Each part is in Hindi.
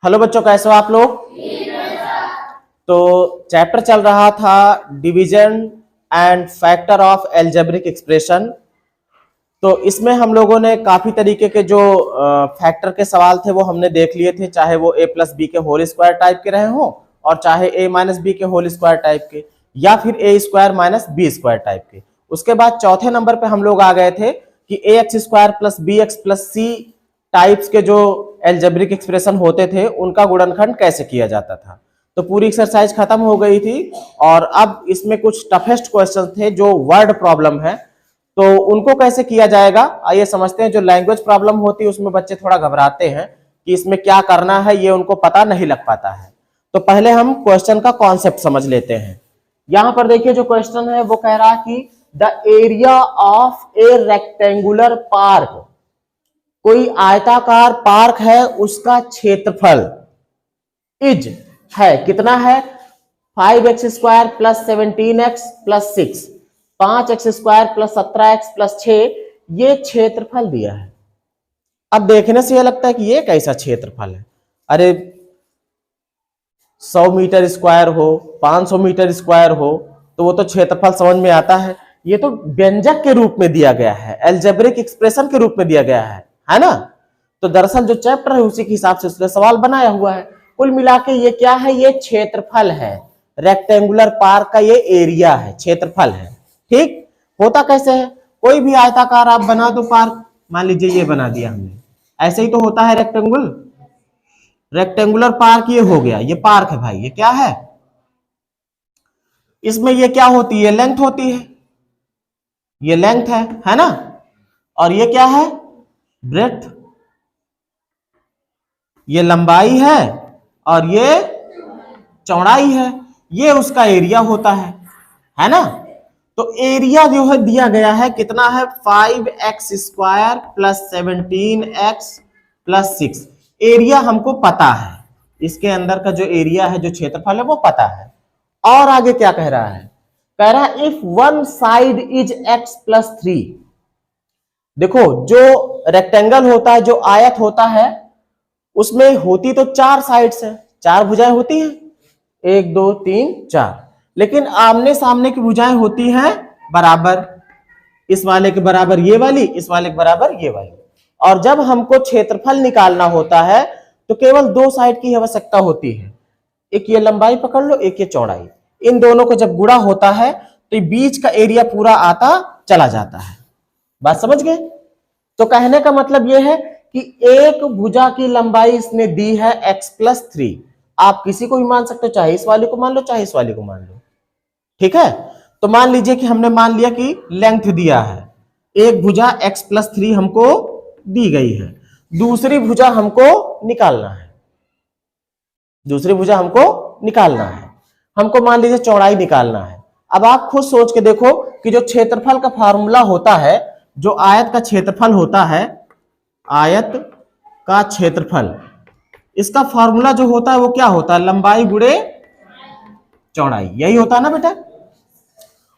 हेलो बच्चों, कैसे हो आप लोग? तो चैप्टर चल रहा था division and factor of algebraic expression. तो इसमें हम लोगों ने काफी तरीके के जो फैक्टर के सवाल थे वो हमने देख लिए थे, चाहे वो a प्लस बी के होल स्क्वायर टाइप के रहे हो और चाहे a माइनस बी के होल स्क्वायर टाइप के, या फिर a square minus B square type के। उसके बाद चौथे नंबर पे हम लोग आ गए थे कि A X square plus B X plus C types के जो एल्जेब्रिक एक्सप्रेशन होते थे उनका गुणनखंड कैसे किया जाता था। तो पूरी एक्सरसाइज खत्म हो गई थी और अब इसमें कुछ टफेस्ट क्वेश्चन थे जो वर्ड प्रॉब्लम है, तो उनको कैसे किया जाएगा आइए समझते हैं। जो लैंग्वेज प्रॉब्लम होती है उसमें बच्चे थोड़ा घबराते हैं कि इसमें क्या करना है, ये उनको पता नहीं लग पाता है। तो पहले हम क्वेश्चन का कॉन्सेप्ट समझ लेते हैं। यहां पर देखिए जो क्वेश्चन है वो कह रहा है कि the area of A rectangular park, कोई आयताकार पार्क है उसका क्षेत्रफल इज है, कितना है 5x square plus 17x plus 6, 5x square plus 17x plus 6, ये क्षेत्रफल दिया है। अब देखने से यह लगता है कि ये कैसा क्षेत्रफल है। अरे 100 मीटर स्क्वायर हो, 500 मीटर स्क्वायर हो तो वो तो क्षेत्रफल समझ में आता है। ये तो व्यंजक के रूप में दिया गया है, एल्जेब्रिक एक्सप्रेशन के रूप में दिया गया है ना। तो दरअसल जो चैप्टर है उसी के हिसाब से उसने सवाल बनाया हुआ है। कुल मिला के ये क्या है, ये क्षेत्रफल है। रेक्टेंगुलर पार्क का ये एरिया है, क्षेत्रफल है। ठीक होता कैसे है, कोई भी आयताकार आप बना दो पार्क, मान लीजिए ये बना दिया हमने, ऐसे ही तो होता है रेक्टेंगुलर पार्क। ये हो गया, ये पार्क है भाई, ये क्या है, इसमें ये क्या होती है, लेंथ होती है, ये लेंथ है ना। और ये क्या है, ब्रेड्थ, ये लंबाई है और ये चौड़ाई है। ये उसका एरिया होता है ना। तो एरिया जो है दिया गया है कितना है, 5x square plus 17x plus 6। Area हमको पता है, इसके अंदर का जो एरिया है, जो क्षेत्रफल है वो पता है। और आगे क्या कह रहा है, कह रहा है if one side is x plus 3। देखो जो रेक्टेंगल होता है, जो आयत होता है, उसमें होती तो 4 साइड्स है, 4 भुजाएं होती हैं, 1 2 3 4, लेकिन आमने सामने की भुजाएं होती हैं बराबर, इस वाले के बराबर ये वाली, इस वाले के बराबर ये वाली। और जब हमको क्षेत्रफल निकालना होता है तो केवल 2 साइड की आवश्यकता होती है, एक ये लंबाई पकड़ लो, एक ये चौड़ाई। इन दोनों को जब गुणा होता है तो बीच का एरिया पूरा आता चला जाता है। बात समझ गए? तो कहने का मतलब यह है कि एक भुजा की लंबाई इसने दी है x प्लस 3। आप किसी को भी मान सकते हो, चाहे इस वाले को मान लो, चाहे इस वाले को मान लो। ठीक है, तो मान लीजिए कि हमने मान लिया कि लेंथ दिया है, एक भुजा x प्लस 3 हमको दी गई है, दूसरी भुजा हमको निकालना है, दूसरी भुजा हमको निकालना है, हमको मान लीजिए चौड़ाई निकालना है। अब आप खुद सोच के देखो कि जो क्षेत्रफल का फार्मूला होता है, जो आयत का क्षेत्रफल होता है, आयत का क्षेत्रफल, इसका फॉर्मूला जो होता है वो क्या होता है, लंबाई गुणे चौड़ाई, यही होता है ना बेटा।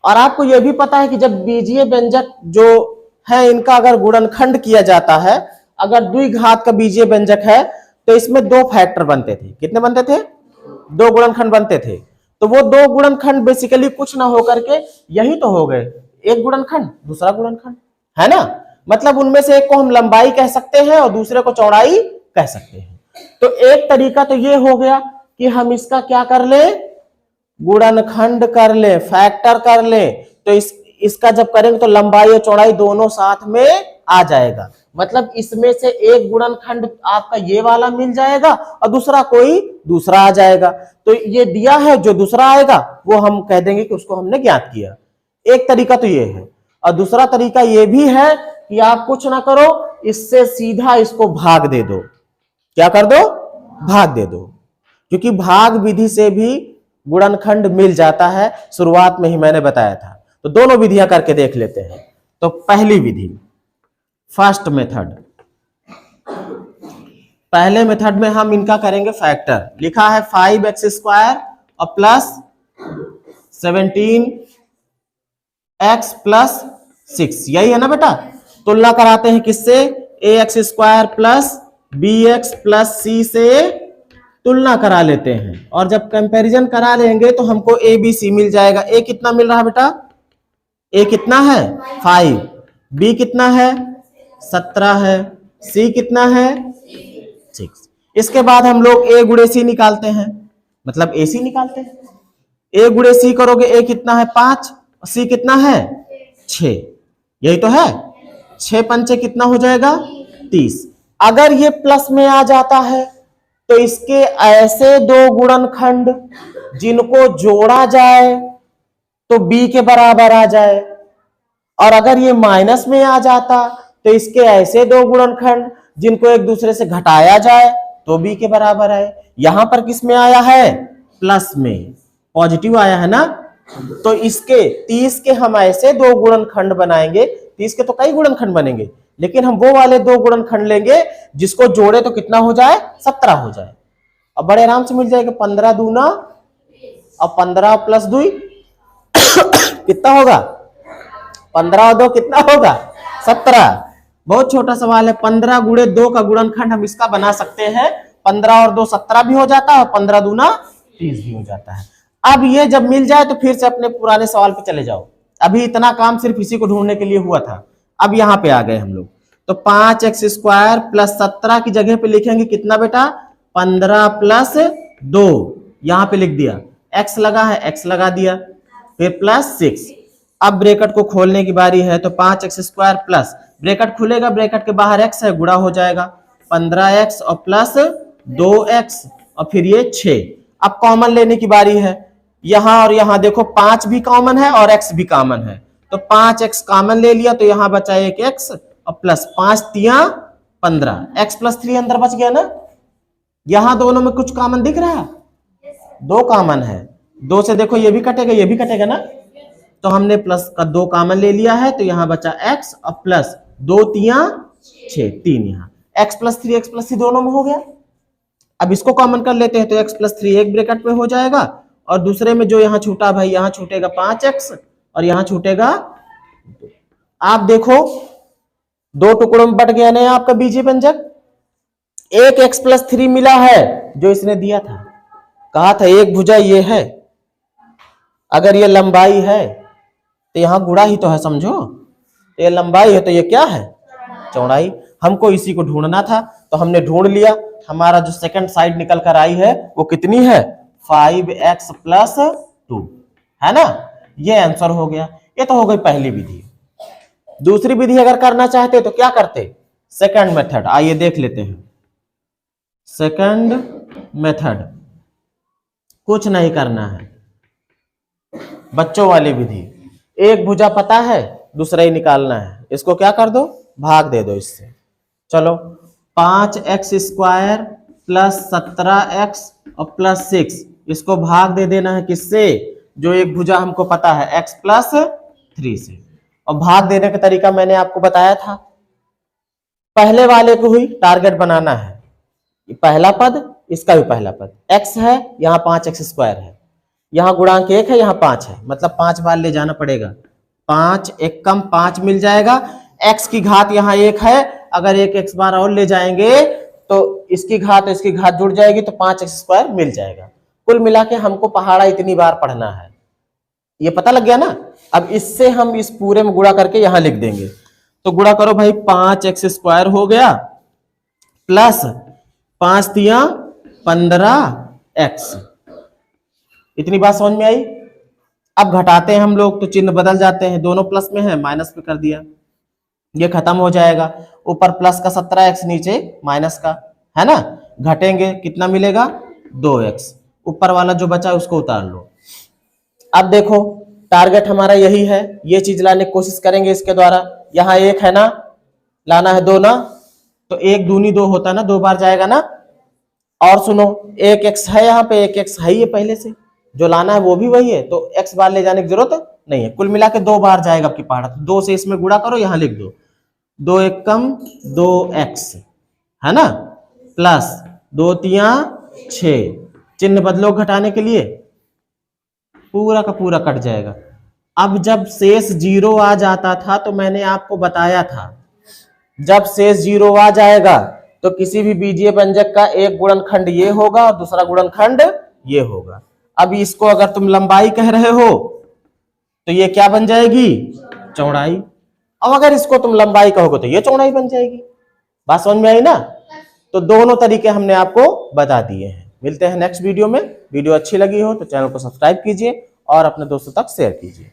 और आपको यह भी पता है कि जब बीजीय व्यंजक जो है इनका अगर गुणनखंड किया जाता है, अगर द्विघात का बीजीय व्यंजक है तो इसमें 2 फैक्टर बनते थे। कितने बनते थे, 2 गुणनखंड बनते थे। तो वो 2 गुणनखंड बेसिकली कुछ ना होकर के यही तो हो गए, एक गुणनखंड दूसरा गुणनखंड, है ना। मतलब उनमें से एक को हम लंबाई कह सकते हैं और दूसरे को चौड़ाई कह सकते हैं। तो एक तरीका तो ये हो गया कि हम इसका क्या कर ले, गुणनखंड कर ले, फैक्टर कर ले। तो इसका जब करेंगे तो लंबाई और चौड़ाई दोनों साथ में आ जाएगा। मतलब इसमें से एक गुणनखंड आपका ये वाला मिल जाएगा और दूसरा कोई दूसरा आ जाएगा। तो ये दिया है, जो दूसरा आएगा वो हम कह देंगे कि उसको हमने ज्ञात किया। एक तरीका तो ये है। और दूसरा तरीका ये भी है कि आप कुछ ना करो, इससे सीधा इसको भाग दे दो। क्या कर दो, भाग दे दो, क्योंकि भाग विधि से भी गुणनखंड मिल जाता है, शुरुआत में ही मैंने बताया था। तो दोनों विधियां करके देख लेते हैं। तो पहली विधि, फर्स्ट मेथड, पहले मेथड में हम इनका करेंगे फैक्टर। लिखा है 5x स्क्वायर और प्लस 17x प्लस 6, यही है ना बेटा। तुलना कराते हैं किससे, A X square plus B X plus C से तुलना करा लेते हैं, और जब कंपैरिजन करा लेंगे तो हमको ए बी सी मिल जाएगा। ए कितना मिल रहा है बेटा, ए कितना है 5, बी कितना है 17 है, सी कितना है 6। इसके बाद हम लोग ए गुणे सी निकालते हैं, मतलब ए सी निकालते हैं। ए गुणे सी करोगे, ए कितना है 5, सी कितना है 6, यही तो है। 6 पंचे कितना हो जाएगा 30। अगर ये प्लस में आ जाता है तो इसके ऐसे दो गुणनखंड जिनको जोड़ा जाए तो b के बराबर आ जाए, और अगर ये माइनस में आ जाता तो इसके ऐसे दो गुणनखंड जिनको एक दूसरे से घटाया जाए तो b के बराबर आए। यहां पर किस में आया है, प्लस में, पॉजिटिव आया है ना। तो इसके 30 के हम ऐसे दो गुणनखंड बनाएंगे, 30 के तो कई गुणनखंड बनेंगे, लेकिन हम वो वाले दो गुणनखंड लेंगे जिसको जोड़े तो कितना हो जाए 17 हो जाए। अब बड़े आराम से मिल जाएगा, 15 दूना और 15 प्लस 2 कितना होगा, 15 और 2 कितना होगा 17। बहुत छोटा सवाल है, 15 गुणे 2 का गुणनखंड हम इसका बना सकते हैं। 15 और 2 17 भी हो जाता है, और 15 दूना 30 भी हो जाता है। अब ये जब मिल जाए तो फिर से अपने पुराने सवाल पे चले जाओ। अभी इतना काम सिर्फ इसी को ढूंढने के लिए हुआ था, अब यहां पे आ गए हम लोग। तो 5x स्क्वायर प्लस 17 की जगह पे लिखेंगे कितना बेटा, 15 प्लस 2, यहां पे लिख दिया। x लगा है, x लगा दिया, फिर प्लस 6। अब ब्रैकेट को खोलने की बारी है, तो 5x स्क्वायर प्लस, ब्रैकेट खुलेगा, ब्रैकेट के बाहर x है, गुणा हो जाएगा 15x और प्लस 2x और फिर ये 6। अब कॉमन लेने की बारी है, यहां और यहां देखो 5 भी कॉमन है और x भी कॉमन है, तो 5x कॉमन ले लिया, तो यहां बचा एक x और प्लस 5 तिया 15, x प्लस 3 अंदर बच गया ना। यहां दोनों में कुछ कॉमन दिख रहा है, 2 कॉमन है, 2 से देखो ये भी कटेगा, ये भी कटेगा ना, तो हमने प्लस का 2 कॉमन ले लिया है, तो यहां बचा x और प्लस 2 तिया 6, 3 यहां x प्लस 3 दोनों में हो गया। अब इसको कॉमन कर लेते हैं, तो x प्लस 3 एक ब्रैकेट में हो जाएगा, और दूसरे में जो यहां छूटा भाई, यहां छूटेगा 5x और यहां छूटेगा। आप देखो 2 टुकड़ों में बट गया ना आपका बीजीय व्यंजक। एक x प्लस 3 मिला है जो इसने दिया था, कहा था एक भुजा ये है, अगर ये लंबाई है तो यहां गुणा ही तो है, समझो, तो ये लंबाई है तो ये क्या है चौड़ाई। हमको इसी को ढूंढना था, तो हमने ढूंढ लिया। हमारा जो सेकंड साइड निकल कर आई है वो कितनी है 5x प्लस 2, है ना। ये आंसर हो गया। ये तो हो गई पहली विधि। दूसरी विधि अगर करना चाहते तो क्या करते, सेकंड मेथड, आइए देख लेते हैं। सेकंड मेथड कुछ नहीं करना है, बच्चों वाली विधि। एक भुजा पता है, दूसरा ही निकालना है, इसको क्या कर दो, भाग दे दो इससे। चलो 5x स्क्वायर प्लस 17x और प्लस 6, इसको भाग दे देना है किससे, जो एक भुजा हमको पता है x प्लस 3 से। और भाग देने का तरीका मैंने आपको बताया था, पहले वाले को ही टारगेट बनाना है। ये पहला पद, इसका भी पहला पद, x है, यहाँ 5x स्क्वायर है, यहाँ गुणांक 1 है, यहाँ 5 है, मतलब 5 बार ले जाना पड़ेगा। 5 एक कम 5 मिल जाएगा। x की घात यहाँ 1 है, अगर एक x बार और ले जाएंगे तो इसकी घात जुड़ जाएगी, तो 5x स्क्वायर मिल जाएगा। कुल मिला के हमको पहाड़ा इतनी बार पढ़ना है, ये पता लग गया ना। अब इससे हम इस पूरे में गुणा करके यहां लिख देंगे, तो गुणा करो भाई, 5x स्क्वायर हो गया प्लस 5 तिया 15x। इतनी बात समझ में आई। अब घटाते हैं हम लोग तो चिन्ह बदल जाते हैं, दोनों प्लस में है, माइनस पे कर दिया, ये खत्म हो जाएगा। ऊपर प्लस का 17x, नीचे माइनस का, है ना। घटेंगे कितना मिलेगा 2x, ऊपर वाला जो बचा है उसको उतार लो। अब देखो टारगेट हमारा यही है, ये चीज लाने की कोशिश करेंगे इसके द्वारा। यहाँ 1 है ना, लाना है 2 ना, तो 1 दूनी 2 होता है ना, 2 बार जाएगा ना। और सुनो, 1x है यहाँ पे, 1x है ये पहले से, जो लाना है वो भी वही है, तो x बार ले जाने की जरूरत नहीं है। कुल मिला के 2 बार जाएगा आपकी पहाड़ा, तो 2 से इसमें गुणा करो, यहाँ लिख दो 2 एक कम 2x, है ना, प्लस 2 तिया 6, चिन्ह बदलो घटाने के लिए, पूरा का पूरा कट जाएगा। अब जब शेष 0 आ जाता था तो मैंने आपको बताया था जब शेष 0 आ जाएगा तो किसी भी बीजीय व्यंजक का एक गुणनखंड ये होगा और दूसरा गुणनखंड ये होगा। अब इसको अगर तुम लंबाई कह रहे हो तो ये क्या बन जाएगी? चौड़ाई। अब अगर इसको तुम लंबाई कहोगे तो ये चौड़ाई बन जाएगी। बात समझ में आई ना? तो दोनों तरीके हमने आपको बता दिए हैं। मिलते हैं नेक्स्ट वीडियो में। वीडियो अच्छी लगी हो तो चैनल को सब्सक्राइब कीजिए और अपने दोस्तों तक शेयर कीजिए।